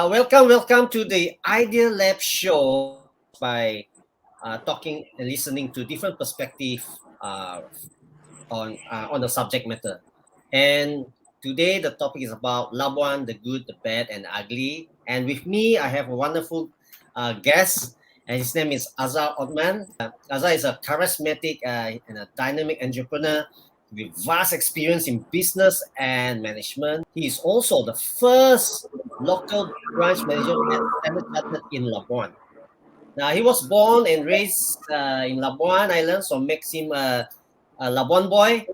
Welcome to the Idea Lab show by talking and listening to different perspective uh, on the subject matter. And today the topic is about Labuan, the good, the bad, and the ugly. And with me, I have a wonderful guest, and his name is AZHAR OTHMAN. AZHAR is a charismatic and a dynamic entrepreneur with vast experience in business and management. He is also the first local branch manager at Standard Chartered in Labuan. Now, he was born and raised in Labuan Island, so makes him a Labuan boy.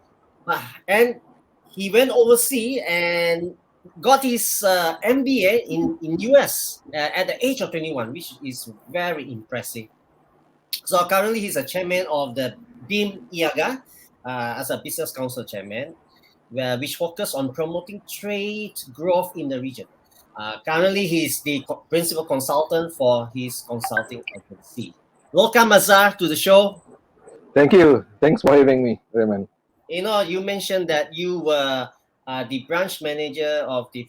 And he went overseas and got his MBA in US at the age of 21, which is very impressive. So currently, he's a chairman of the BIM IAGA as a business council chairman, which focus on promoting trade growth in the region. Currently, he's the principal consultant for his consulting agency. Welcome, Azhar, to the show. Thank you. Thanks for having me, Raymond. You mentioned that you were the branch manager of the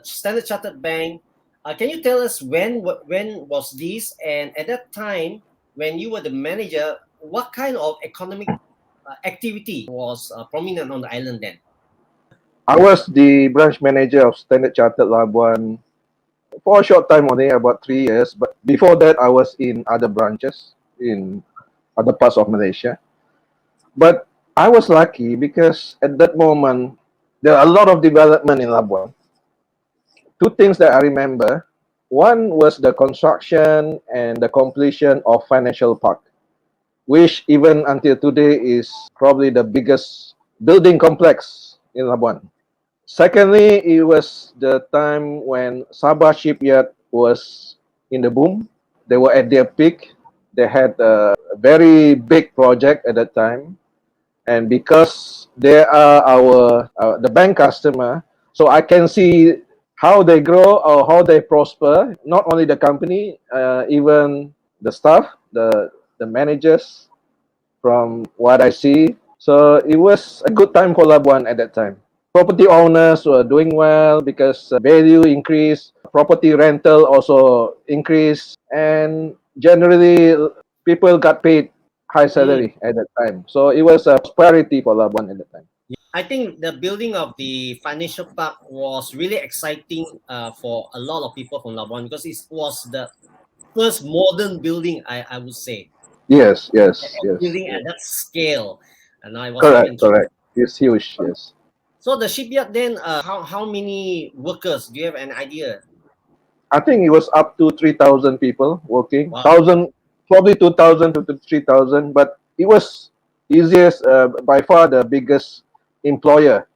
Standard Chartered Bank. Can you tell us when was this? And at that time, when you were the manager, what kind of economic activity was prominent on the island then? I was the branch manager of Standard Chartered Labuan for a short time only, about 3 years. But before that, I was in other branches in other parts of Malaysia. But I was lucky because at that moment, there are a lot of development in Labuan. Two things that I remember. One was the construction and the completion of Financial Park, which even until today is probably the biggest building complex in Labuan. Secondly, it was the time when Sabah shipyard was in the boom. They were at their peak. They had a very big project at that time. And because they are our the bank customer, so I can see how they grow or how they prosper. Not only the company, even the staff, the managers. From what I see, so it was a good time for Labuan at that time. Property owners were doing well because value increased, property rental also increased, and generally people got paid high Mm. salary at that time. So it was a prosperity for Labuan at that time. I think the building of the financial park was really exciting for a lot of people from Labuan because it was the first modern building, I would say, Yes, yes, yes, building at yes. that scale. And I was very Correct, interested. correct. It's huge, yes. So the shipyard then, how many workers? Do you have an idea? I think it was up to 3,000 people working. Wow. 1,000, probably 2,000 to 3,000, but it was easiest, by far the biggest employer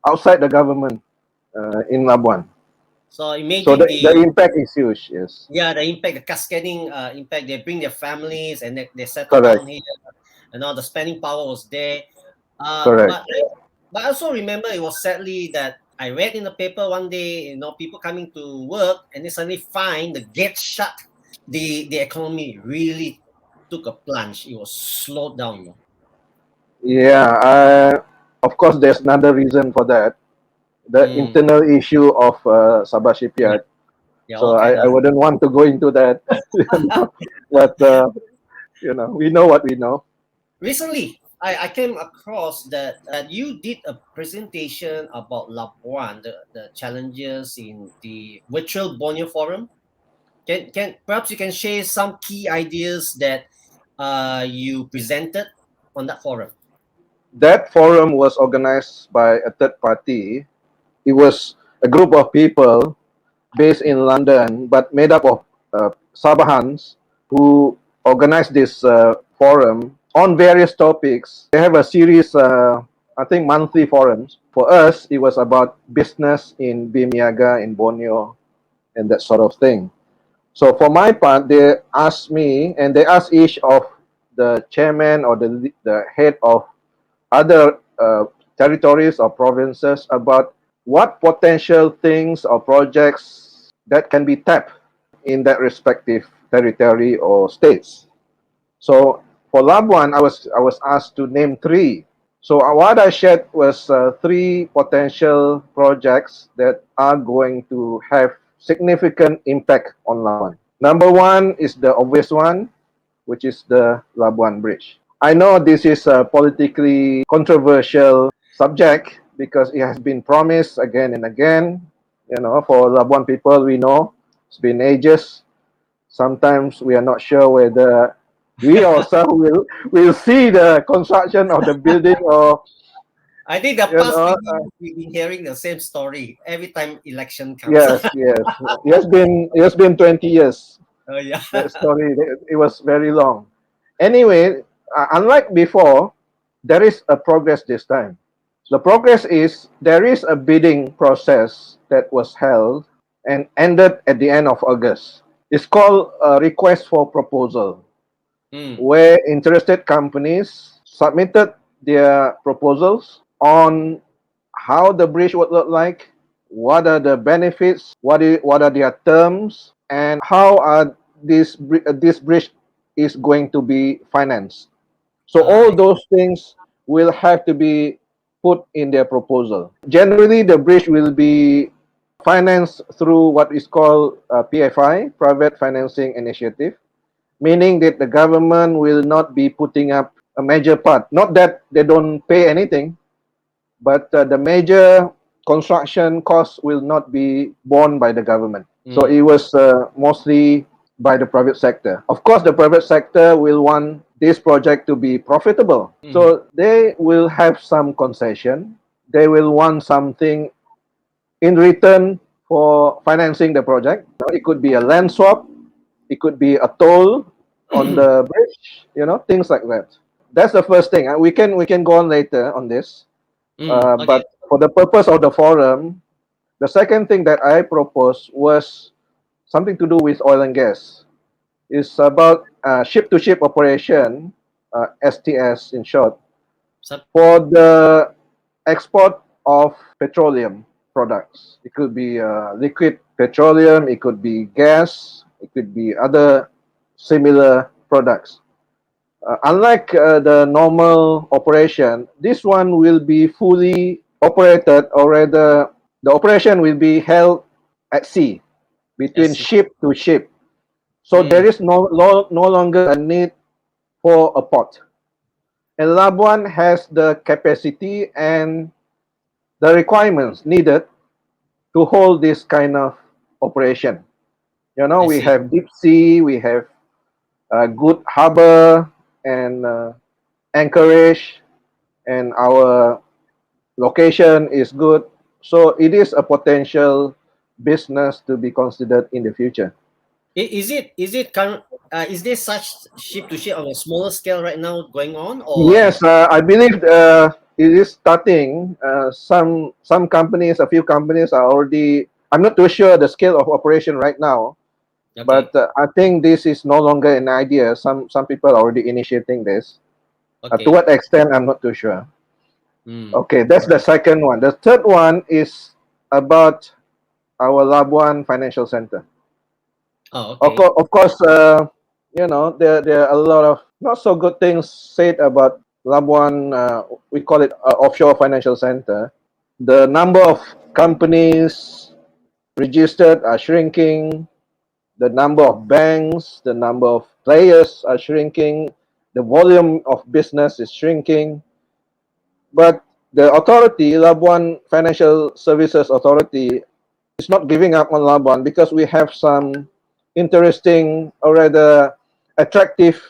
outside the government in Labuan. So So imagine the impact is huge, yes. the impact, the cascading impact. They bring their families and they settle Correct, down here. And all the spending power was there. Uh, correct. but but I also remember it was sadly that I read in the paper one day, people coming to work and they suddenly find the gate shut. The economy really took a plunge. It was slowed down. Yeah, of course, there's another reason for that. The Mm, internal issue of Sabah yeah, Shipyard. yeah, So all kind I of. wouldn't want to go into that, but we know what we know. Recently, I came across that you did a presentation about Labuan, the challenges in the virtual Borneo Forum. Can perhaps you can share some key ideas that you presented on that forum? That forum was organized by a third party. It was a group of people based in London, but made up of Sabahans who organized this forum on various topics. They have a series, I think, monthly forums. For us, it was about business in Bimiaga, in Borneo, and that sort of thing. So for my part, they asked me, and they asked each of the chairman or the head of other territories or provinces about what potential things or projects that can be tapped in that respective territory or states. So for Labuan, I was asked to name three. So what I shared was three potential projects that are going to have significant impact on Labuan. Number one is the obvious one, which is the Labuan Bridge. I know this is a politically controversial subject because it has been promised again and again. You know, for Labuan people, we know it's been ages. Sometimes we are not sure whether we ourselves will see the construction of the building, or I think the you past know, few years we've been hearing the same story every time election comes. yes, yes. It has been 20 years. Oh yeah. That story, it was very long. Anyway, unlike before, there is a progress this time. The progress is there is a bidding process that was held and ended at the end of August. It's called a request for proposal, Mm. where interested companies submitted their proposals on how the bridge would look like, what are the benefits, what are their terms, and how are this bridge is going to be financed. So all I those things will have to be put in their proposal. Generally, the bridge will be financed through what is called PFI, Private Financing Initiative, meaning that the government will not be putting up a major part. Not that they don't pay anything, but the major construction costs will not be borne by the government. So mm. it was mostly by the private sector. Of course, the private sector will want this project to be profitable. Mhm. So they will have some concession. They will want something in return for financing the project. It could be a land swap. It could be a toll on the bridge. Things like that. That's the first thing. We can go on later on this. Okay. But for the purpose of the forum, the second thing that I proposed was something to do with oil and gas. It's about ship-to-ship operation, STS in short, So, for the export of petroleum products. It could be liquid petroleum, it could be gas, it could be other similar products. Unlike the normal operation, this one will be fully operated, or rather, the operation will be held at sea I between see. ship to ship. So there Mm. is no longer a need for a port. And Labuan has the capacity and the requirements needed to hold this kind of operation. I We see. have deep sea, we have a good harbor and anchorage, and our location is good. So it is a potential business to be considered in the future. Is there such ship to ship on a smaller scale right now going on, or Yes, I believe it is starting. Some companies, a few companies are already. I'm not too sure the scale of operation right now, okay, but I think this is no longer an idea. Some people are already initiating this. To okay. what extent, I'm not too sure. Mm. Okay, that's the Right. second one. The third one is about our Labuan Financial Center. Oh, Of okay. course, there are a lot of not so good things said about Labuan. We call it offshore financial center. The number of companies registered are shrinking. The number of banks, the number of players are shrinking. The volume of business is shrinking. But the authority, Labuan Financial Services Authority, is not giving up on Labuan because we have some interesting, or rather attractive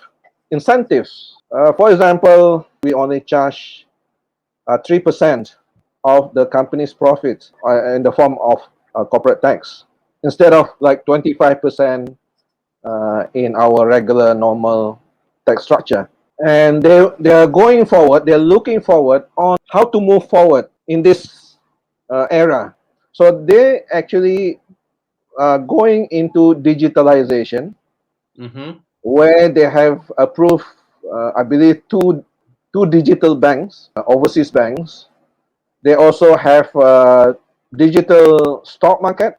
incentives. For example, we only charge 3% of the company's profit in the form of corporate tax, instead of like 25% in our regular normal tax structure. And they are going forward, they're looking forward on how to move forward in this era. So they actually going into digitalization, Mm-hmm. where they have approved, I believe, two digital banks, overseas banks. They also have digital stock market,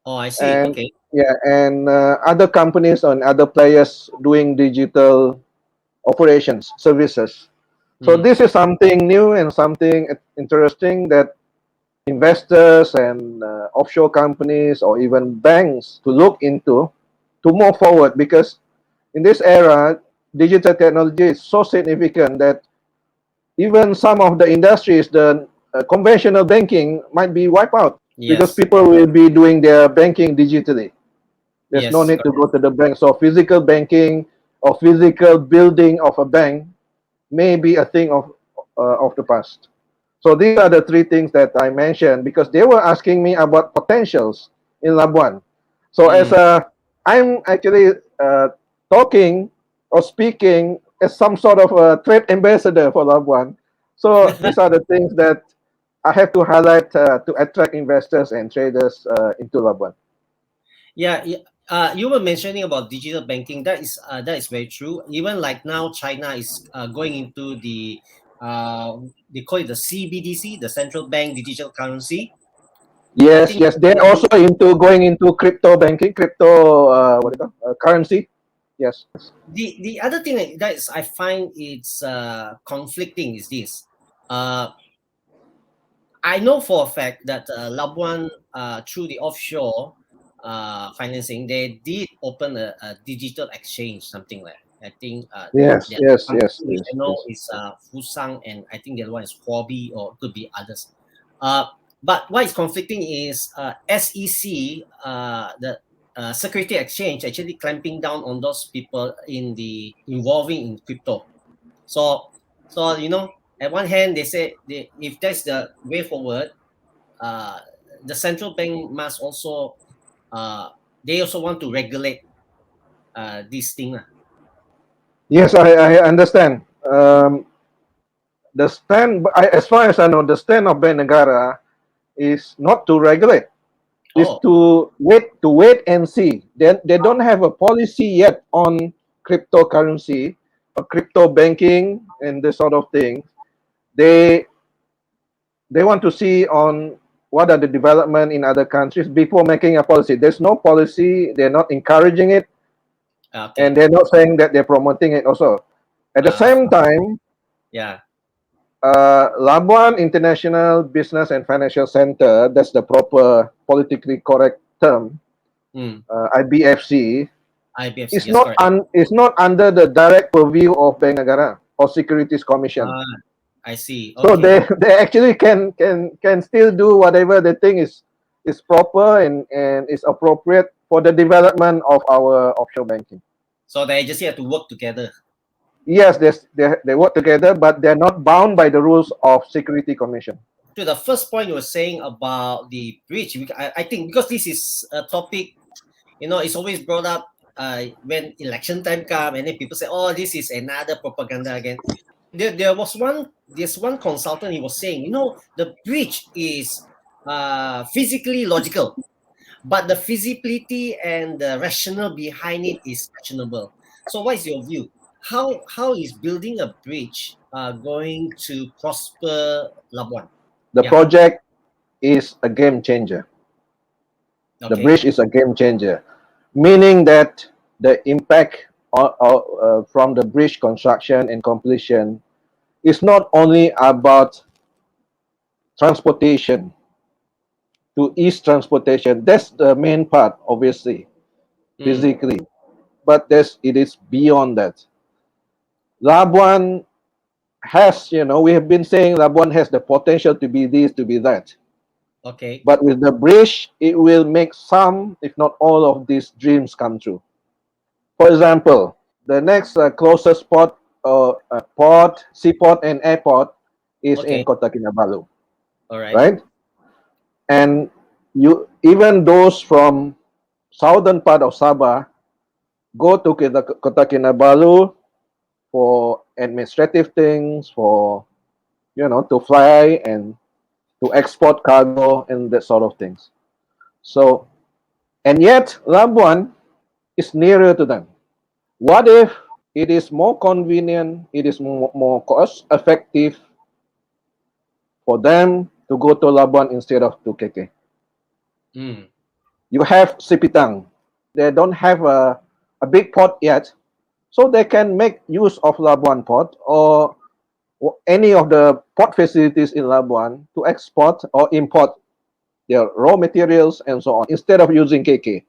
Oh, I see. and Okay. yeah, and other companies and other players doing digital operations services. So Mm. this is something new and something interesting that investors and offshore companies or even banks to look into to move forward, because in this era, digital technology is so significant that even some of the industries, the conventional banking might be wiped out because Yes. people will be doing their banking digitally. There's no Yes. need to go to the bank. So physical banking or physical building of a bank may be a thing of the past. So these are the three things that I mentioned because they were asking me about potentials in Labuan. So as Mm. a, I'm actually talking or speaking as some sort of a trade ambassador for Labuan. So these are the things that I have to highlight to attract investors and traders into Labuan. Yeah, you were mentioning about digital banking. That is very true. Even like now, China is going into the they call it the CBDC, the central bank digital currency. I Yes, think yes, they're also into going into crypto banking, crypto what do you call currency. Yes. the other thing that is I find it's conflicting is this. Uh, I know for a fact that Labuan, through the offshore financing, they did open a digital exchange, something like that. I think Yes, the other yes, company yes, which yes, I know yes. is Fusang, and I think the other one is Huobi, or could be others. Uh, but what is conflicting is SEC, the Security Exchange, actually clamping down on those people in the involving in crypto. So, at one hand, they say if that's the way forward, uh, the central bank must also uh, they also want to regulate this thing. Yes, I understand. The stand, as far as I know, the stand of Bank Negara is not to regulate. Is Oh, to wait and see. They don't have a policy yet on cryptocurrency or crypto banking and this sort of thing. They they want to see on what are the development in other countries before making a policy. There's no policy. They're not encouraging it, and okay. they're not saying that they're promoting it. Also, at the Uh, same time, yeah. Labuan International Business and Financial Center, that's the proper politically correct term, Mm, IBFC, IBFC. is Yes, correct. not under the direct purview of Bank Negara or Securities Commission. Ah, I see. So they, Okay. they actually can still do whatever they think is proper and is appropriate for the development of our offshore banking. So they just have to work together. Yes, they work together, but they're not bound by the rules of Security Commission. To the first point you were saying about the breach, I think because this is a topic, it's always brought up when election time come, and then people say, "Oh, this is another propaganda again." There's one consultant, he was saying, the breach is physically logical, but the feasibility and the rationale behind it is questionable. So what is your view? How is building a bridge going to prosper Labuan? The Yeah. project is a game changer. The Okay. bridge is a game changer, meaning that the impact from the bridge construction and completion is not only about transportation to ease transportation. That's the main part, obviously, Mm, physically. But it is beyond that. Labuan has, we have been saying Labuan has the potential to be this, to be that. okay. But with the bridge, it will make some, if not all, of these dreams come true. For example, the next closest port, seaport, and airport is in Okay. Kota Kinabalu, All right. right? And even those from southern part of Sabah go to Kota Kinabalu for administrative things, for to fly and to export cargo and that sort of things. So, and yet Labuan is nearer to them. What if it is more convenient, it is more cost effective for them to go to Labuan instead of to KK? Mm, You have Sipitang. They don't have a big port yet, so they can make use of Labuan port, or any of the port facilities in Labuan to export or import their raw materials and so on instead of using KK.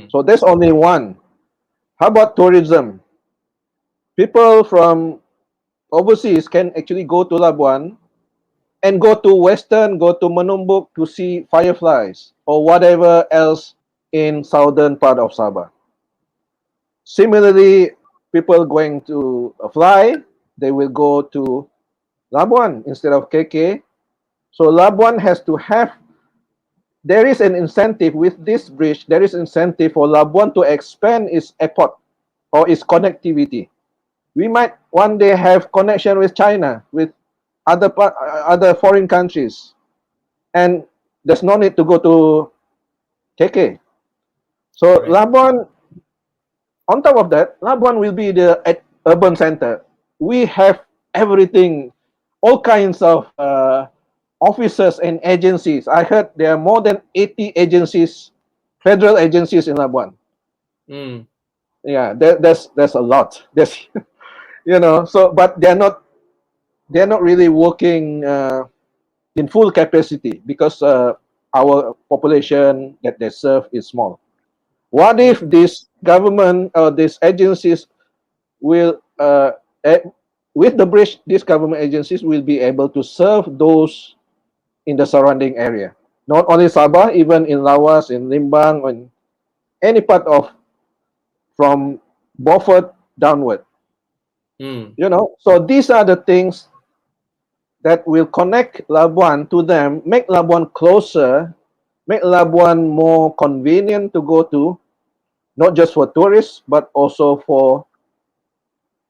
So there's only one. How about tourism? People from overseas can actually go to Labuan and go to Western, go to Menumbuk to see fireflies or whatever else in southern part of Sabah. Similarly, people going to fly, they will go to Labuan instead of KK. So Labuan has to have, there is an incentive with this bridge, there is incentive for Labuan to expand its airport or its connectivity. We might one day have connection with China, with other foreign countries, and there's no need to go to KK. So Correct. Labuan, on top of that, Labuan will be the urban center. We have everything, all kinds of offices and agencies. I heard there are more than 80 agencies, federal agencies in Labuan. Mm. Yeah, there's a lot. There's so but they're not really working in full capacity because our population that they serve is small. What Mm. if this government or these agencies will, with the bridge, these government agencies will be able to serve those in the surrounding area? Not only Sabah, even in Lawas, in Limbang, or in any part of from Beaufort downward. Mm. So these are the things that will connect Labuan to them, make Labuan closer, make Labuan more convenient to go to, not just for tourists, but also for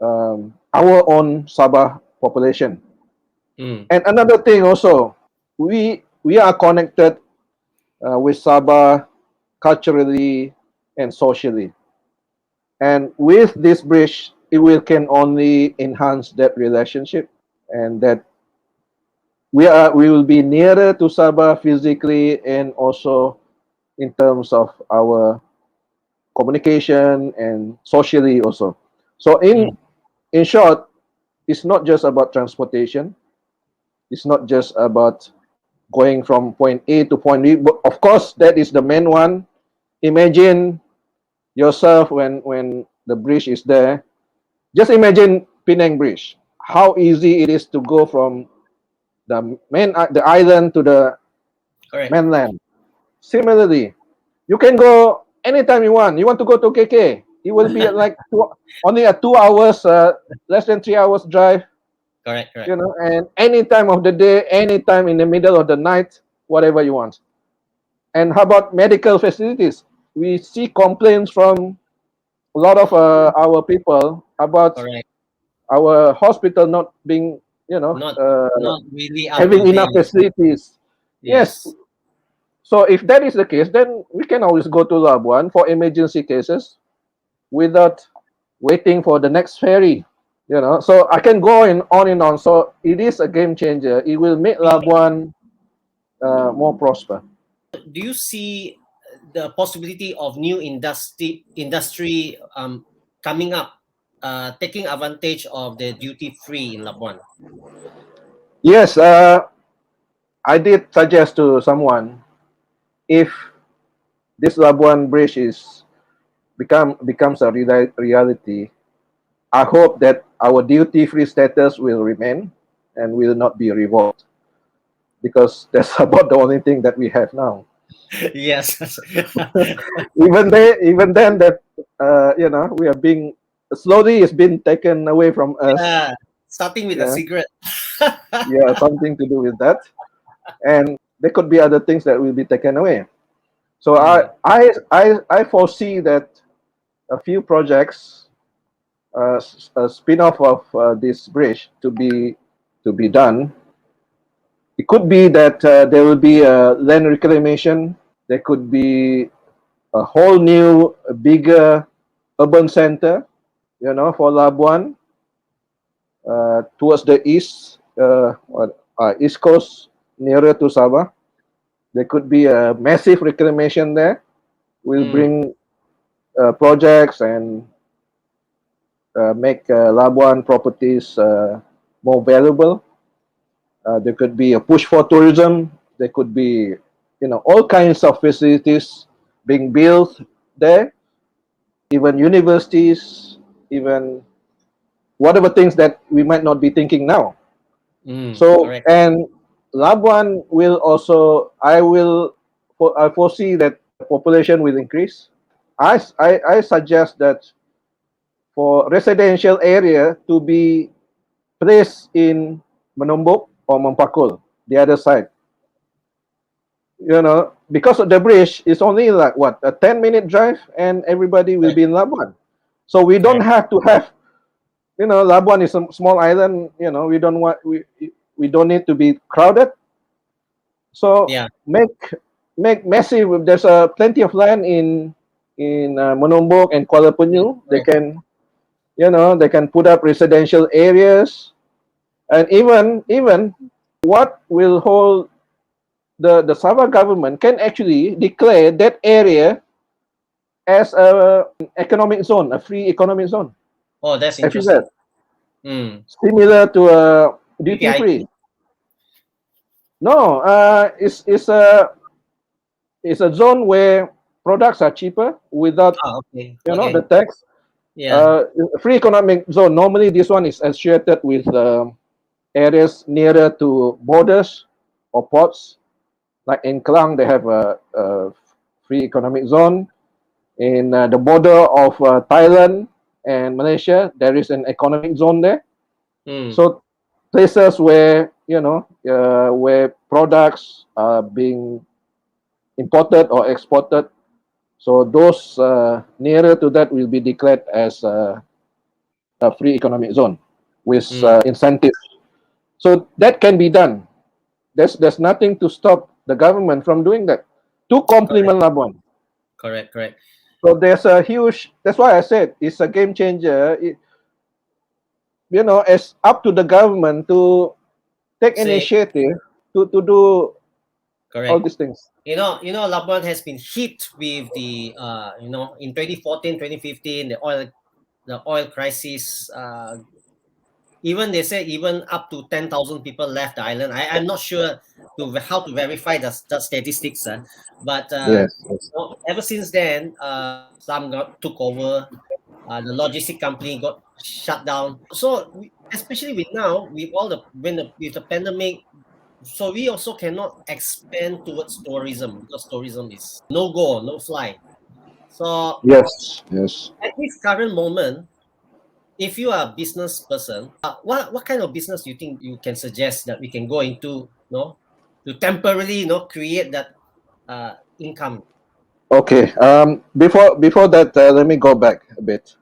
our own Sabah population. Mm. And another thing also, we are connected with Sabah culturally and socially. And with this bridge, it will can only enhance that relationship, and that we will be nearer to Sabah physically and also in terms of our communication and socially also. So Mm. in short, it's not just about transportation. It's not just about going from point A to point B. But of course, that is the main one. Imagine yourself when the bridge is there. Just imagine Penang Bridge. How easy it is to go from the island to the Correct. mainland. Similarly, you can go anytime you want. You want to go to KK. It will be like only a 2 hours, less than 3 hours drive, Correct. Correct. and any time of the day, any time in the middle of the night, whatever you want. And how about medical facilities? We see complaints from a lot of our people about Correct. our hospital not being, Not not really up to having enough date. facilities. Yes. Yes. So if that is the case, then we can always go to Labuan for emergency cases without waiting for the next ferry. So I can go on and on. So it is a game changer. It will make Labuan more prosper. Do you see the possibility of new industry coming up, taking advantage of the duty free in Labuan? Yes, I did suggest to someone, if this Labuan bridge becomes a reality, I hope that our duty free status will remain and will not be revoked, because that's about the only thing that we have now. Yes. Even then, that we are being slowly is being taken away from us. Yeah. Starting with a Yeah, cigarette. yeah, something to do with that, and there could be other things that will be taken away. So Mm. I foresee that a few projects, a spin-off of this bridge to be done. It could be that there will be a land reclamation. There could be a whole new, bigger urban center, for Labuan, towards the east, east coast, nearer to Sabah. There could be a massive reclamation there. We'll Mm. bring projects and make Labuan properties more valuable. There could be a push for tourism. There could be, all kinds of facilities being built there, even universities, even whatever things that we might not be thinking now. So, Correct. and Labuan will also, I foresee that the population will increase. I suggest that for residential area to be placed in Menombok or Mampakul, the other side. Because of the bridge, it's only like what, a 10-minute drive, and everybody will Correct. be in Labuan. So we don't Correct. have to have, Labuan is a small island. We don't need to be crowded. So Yeah. make massive. There's plenty of land in Menombok and Kuala Penyu. They Correct. can, they can put up residential areas, and even what will hold the Sabah government can actually declare that area as a economic zone, a free economic zone. Oh, that's Have you read? interesting. Mm. Similar to a duty free. VVIP. No, it's a zone where products are cheaper without Ah, okay. the Okay. tax. Yeah. Free economic zone. Normally, this one is associated with areas nearer to borders or ports. Like in Kelang, they have a free economic zone. In the border of Thailand and Malaysia, there is an economic zone there. Mm. So places where where products are being imported or exported. So those nearer to that will be declared as a free economic zone with Mm. incentives. So that can be done. There's nothing to stop the government from doing that to Correct. complement Labuan. Correct. Correct. So there's a huge. That's why I said it's a game changer. It's up to the government to take Say initiative to do all correct. these things. Labuan has been hit with the in 2014, 2015, the oil crisis. Even they say even up to 10,000 people left the island. I'm not sure how to verify the statistics, but Yes, yes. ever since then, some took over. The logistic company got shut down. So especially with now, with all the with the pandemic, so we also cannot expand towards tourism because tourism is no go, no fly. So Yes, yes. at this current moment, if you are a business person, what kind of business do you think you can suggest that we can go into, to temporarily, create that income? Okay. Before that, let me go back a bit.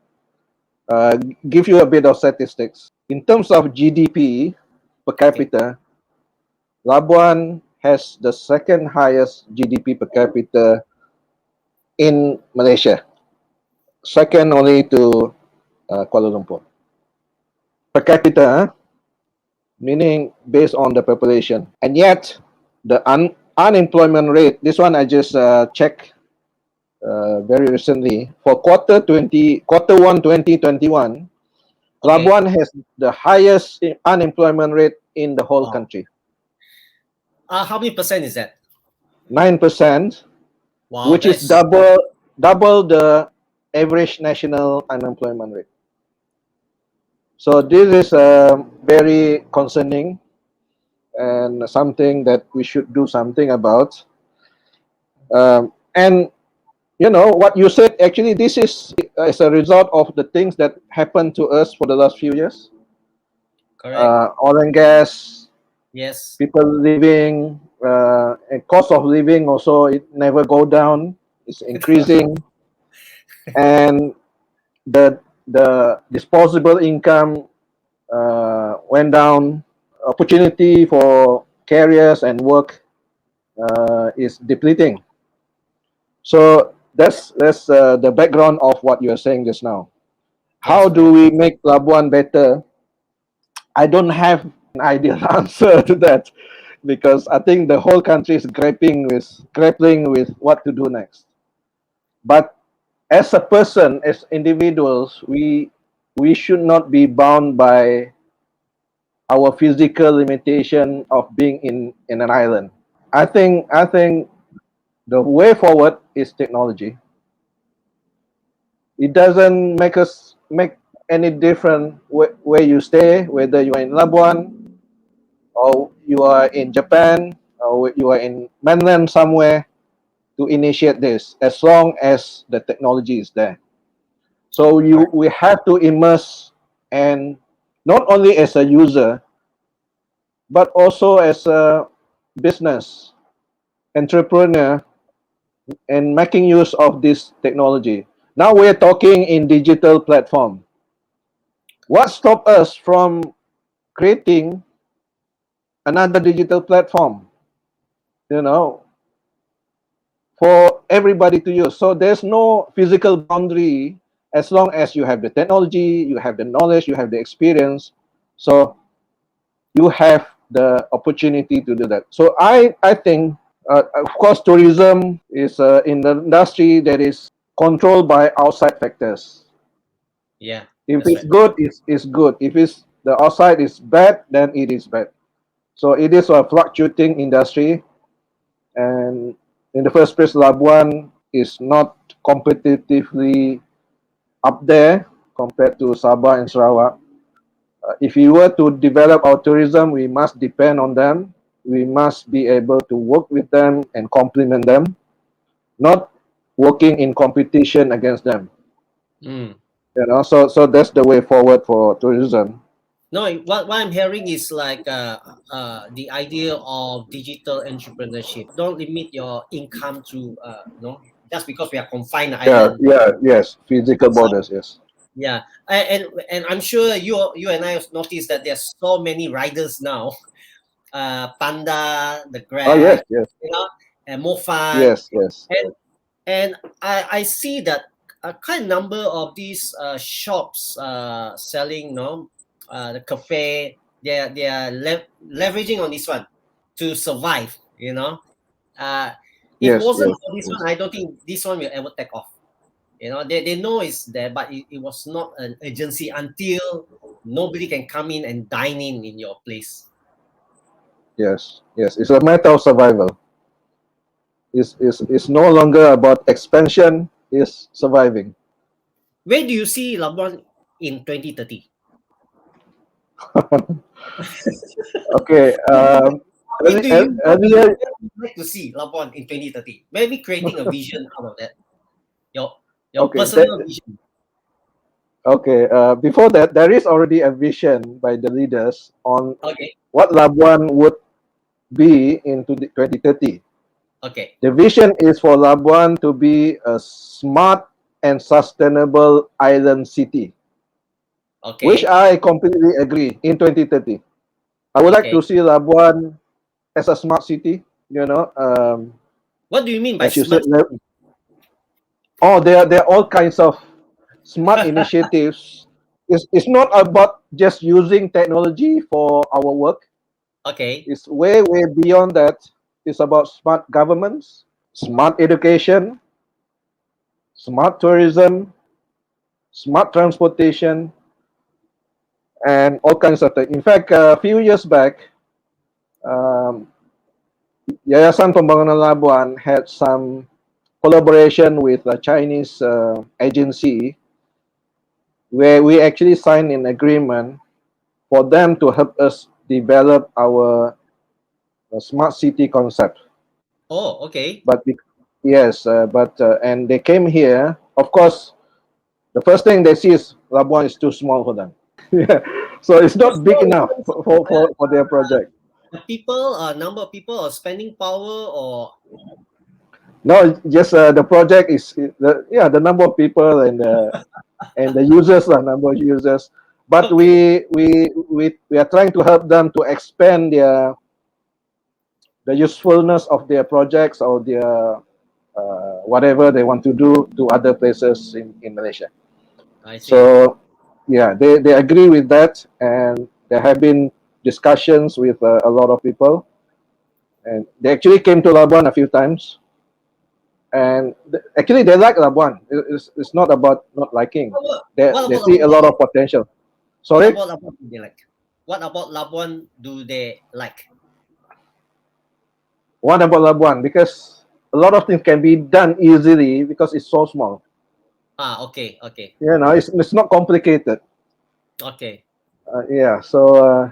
Give you a bit of statistics. In terms of GDP per Okay. capita, Labuan has the second highest GDP per capita in Malaysia, second only to Kuala Lumpur. Per capita, meaning based on the population. And yet, the unemployment rate, this one I just checked very recently, for quarter one 2021, Okay. Labuan has the highest unemployment rate in the whole Wow. country. How many percent is that? 9%, Wow, which is that's double the average national unemployment rate. So this is very concerning and something that we should do something about. And what you said, actually this is as a result of the things that happened to us for the last few years. correct. Oil and gas, Yes. people living, and cost of living also, it never go down, it's increasing. And the disposable income went down. Opportunity for careers and work is depleting. So that's the background of what you are saying just now. Yes, How do correct. we make Labuan better? I don't have an ideal answer to that, because I think the whole country is grappling with what to do next. But as a person, as individuals, we should not be bound by our physical limitation of being in an island. I think the way forward is technology. It doesn't make any difference where you stay, whether you are in Labuan or you are in Japan or you are in mainland somewhere to initiate this, as long as the technology is there. So Correct. we have to immerse, and not only as a user but also as a business entrepreneur and making use of this technology. Now we're talking in digital platform. What stopped us from creating another digital platform, you know, for everybody to use? So there's no physical boundary as long as you have the technology, you have the knowledge, you have the experience. So you have the opportunity to do that. So I think, of course, tourism is in the industry that is controlled by outside factors. Yeah, If that's it's right. good, it's good. If it's the outside is bad, then it is bad. So it is a fluctuating industry, and in the first place, Labuan is not competitively up there compared to Sabah and Sarawak. If we were to develop our tourism, we must depend on them. We must be able to work with them and complement them, not working in competition against them. Mm. So that's the way forward for tourism. No, what I'm hearing is like the idea of digital entrepreneurship. Don't limit your income to just because we are confined Yeah, island. yeah, yes, physical So borders, yes. yeah, and I'm sure you and I have noticed that there's so many riders now. Panda, the Oh, Grab, yes, yes, and more fun, yes, yes, and I see that a kind number of these shops selling, the cafe, they are leveraging on this one to survive. If yes, wasn't yes, for this yes, one, I don't think this one will ever take off. They know it's there, but it was not an agency until nobody can come in and dine in your place. yes, yes. It's a matter of survival. It's no longer about expansion, it's surviving. Where do you see Labuan in 2030? Okay, Where do you want to earlier, where would you like to see Labuan in 2030? Maybe creating a vision out of that. Your okay, personal vision. okay. Before that, there is already a vision by the leaders on Okay. what Labuan would be in 2030. Okay. The vision is for Labuan to be a smart and sustainable island city, which Okay. I completely agree in 2030. I would like to Okay. see Labuan as a smart city, you know, What do you mean by as you said. smart city? Oh, there are all kinds of smart initiatives. It's not about just using technology for our work. Okay. It's way, way beyond that. It's about smart governments, smart education, smart tourism, smart transportation, and all kinds of things. In fact, a few years back, um, Yayasan Pembangunan Labuan had some collaboration with a Chinese agency where we actually signed an agreement for them to help us develop our smart city concept. Oh, okay. But yes, and they came here. Of course, the first thing they see is Labuan is too small for them. Yeah. So it's So not big small in enough terms of for their project. the people, number of people, or spending power, or No, just the project is the number of people and the users, the number of users. But okay. we are trying to help them to expand the usefulness of their projects or their whatever they want to do to other places in Malaysia. I see. So yeah, they agree with that, and there have been discussions with a lot of people, and they actually came to Labuan a few times, and actually they like Labuan. It's not about not liking. What They what they about see a lot of potential. what Sorry. about Labuan do they like? what about Labuan do they like? What about Labuan? Because a lot of things can be done easily because it's so small. Okay, okay, It's not complicated. okay. Yeah. So,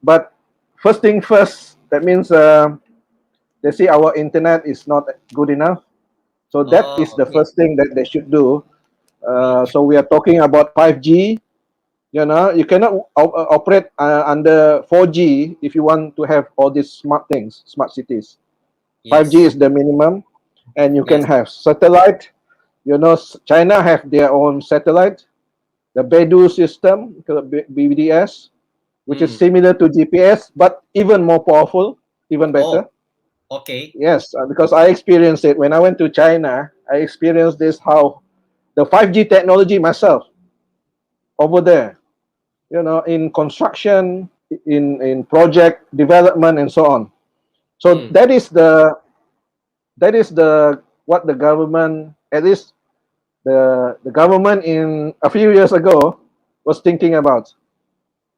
but first thing first, that means they see our internet is not good enough. So that Oh, is the okay. first thing that they should do. We So we are talking about 5G. You cannot operate under 4G if you want to have all these smart things, smart cities. 5G yes, is the minimum, and you can yes. have satellite. China have their own satellite, the Beidou system, BDS, which is Mm. similar to GPS, but even more powerful, even Oh, better. okay. Yes, because I experienced it when I went to China. I experienced this how the 5G technology myself over there. In construction, in project development, and so on. So Mm. that is the what the government, at least the government in a few years ago, was thinking about.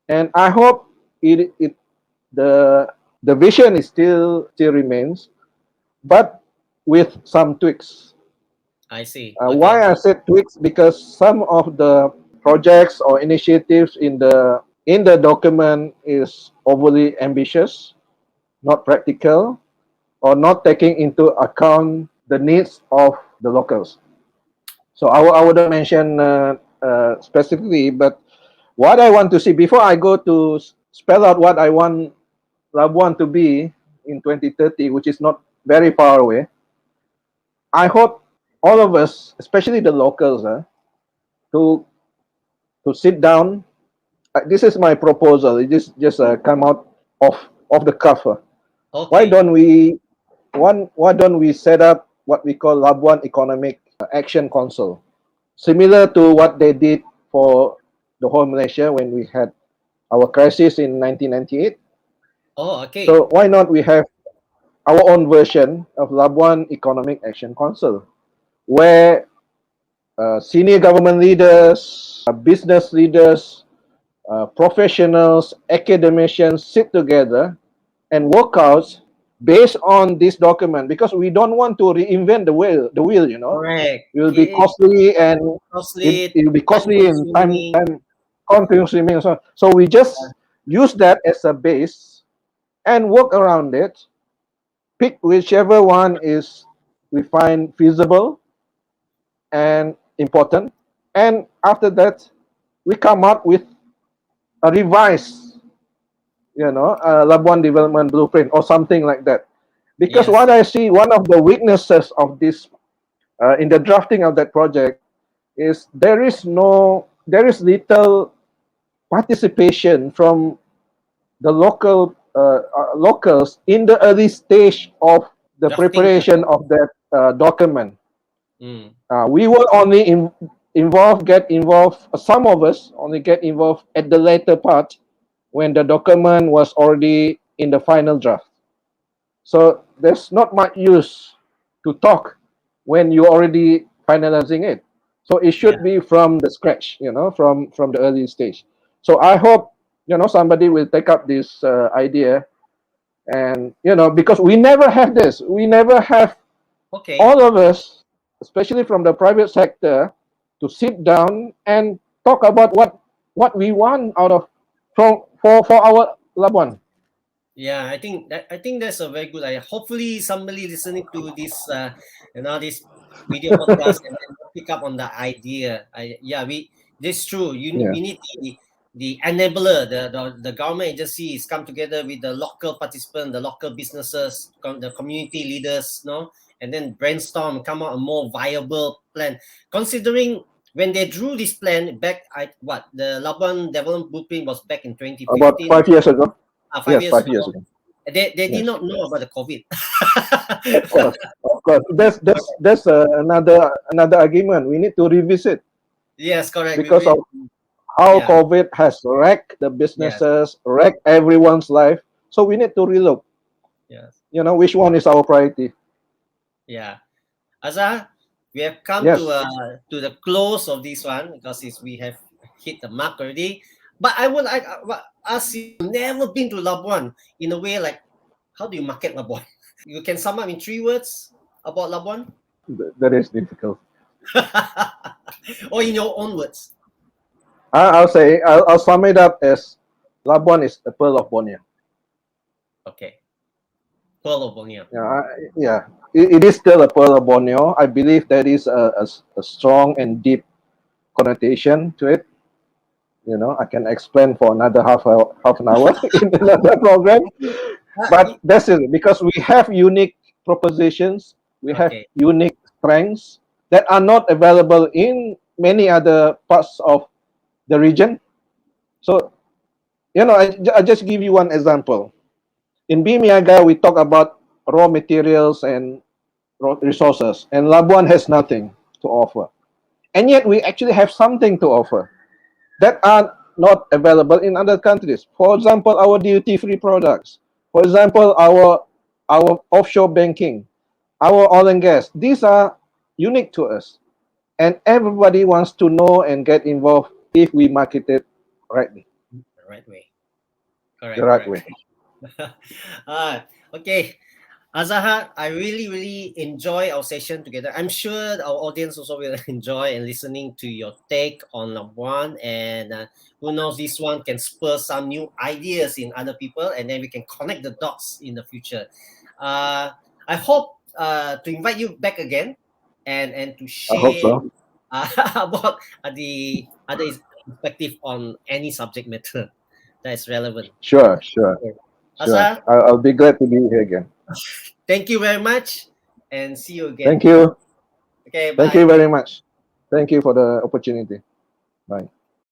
And I hope it the the vision is still remains, but with some tweaks. I see. Why Okay. I said tweaks, because some of the projects or initiatives in the document is overly ambitious, not practical, or not taking into account the needs of the locals. So I wouldn't mention specifically, but what I want to see before I go to spell out what I want Labuan to be in 2030, which is not very far away. I hope all of us, especially the locals, to sit down. This is my proposal. It just come out of the cuff. Why Okay. don't we why don't we set up what we call Labuan Economic Action Council, similar to what they did for the whole Malaysia when we had our crisis in 1998. Oh, okay. So why not we have our own version of Labuan Economic Action Council, where senior government leaders, business leaders, professionals, academicians sit together and work out based on this document, because we don't want to reinvent the wheel. Correct. It will be It costly, and costly, it will be time costly in time consuming. time consuming. So we just use that as a base and work around it, pick whichever one is we find feasible and important, and after that we come up with a revised, Labuan development blueprint or something like that. Because Yes. what I see, one of the weaknesses of this, in the drafting of that project, is there is little participation from the locals in the early stage of the Drafting. preparation of that document. Mm. We will only get involved. Some of us only get involved at the later part, when the document was already in the final draft. So there's not much use to talk when you're already finalizing it. So it Yeah. should be from the scratch, from the early stage. So I hope somebody will take up this idea, and because we never have this, we never have Okay. all of us, especially from the private sector, to sit down and talk about what we want out of for our loved one. Yeah, I think that's a very good idea. Hopefully, somebody listening to this, this video podcast and then pick up on the idea. Yeah, this true. Yeah. We need the enabler, the government agencies come together with the local participant, the local businesses, the community leaders, and then brainstorm, come out a more viable plan. Considering when they drew this plan back, the Labuan Development Blueprint was back in About 2015. 5 years ago. Five Yes, years 5 years ago. ago. They did Yes. not know about the COVID. Of course. Of course. That's another argument. We need to revisit, Yes, correct. because of how Yeah, COVID has wrecked the yes, businesses, wrecked everyone's life. So we need to relook. yes, Which one is our priority? yeah. Azhar, we have come Yes. to the close of this one because we have hit the mark already. But I would like ask you, never been to Labuan, in a way, like, how do you market Labuan? You can sum up in 3 words about Labuan? That is difficult. Or in your own words? I'll say, I'll sum it up as Labuan is the pearl of Borneo. Okay. Pearl of Borneo. Yeah, it is still a pearl of Borneo. I believe there is a strong and deep connotation to it. You know, I can explain for another half an hour in another program. But that's it, because we have unique propositions, we have Okay. unique strengths that are not available in many other parts of the region. So, you know, I just give you one example. In Bimiaga, we talk about raw materials and resources, and Labuan has nothing to offer. And yet, we actually have something to offer that are not available in other countries. For example, our duty-free products. For example, our offshore banking, our oil and gas. These are unique to us, and everybody wants to know and get involved if we market it rightly, The right way. the Correct, right correct. way. Okay. Azahar, I really, really enjoy our session together. I'm sure our audience also will enjoy and listening to your take on Labuan. And who knows, this one can spur some new ideas in other people, and then we can connect the dots in the future. I hope to invite you back again, and to I hope share so. about the other perspective on any subject matter that is relevant. Sure, sure, Okay. sure. Azahar, I'll be glad to be here again. thank you very much, and see you again. Thank you. Okay, Thank you bye. very much. Thank you for the opportunity. Bye.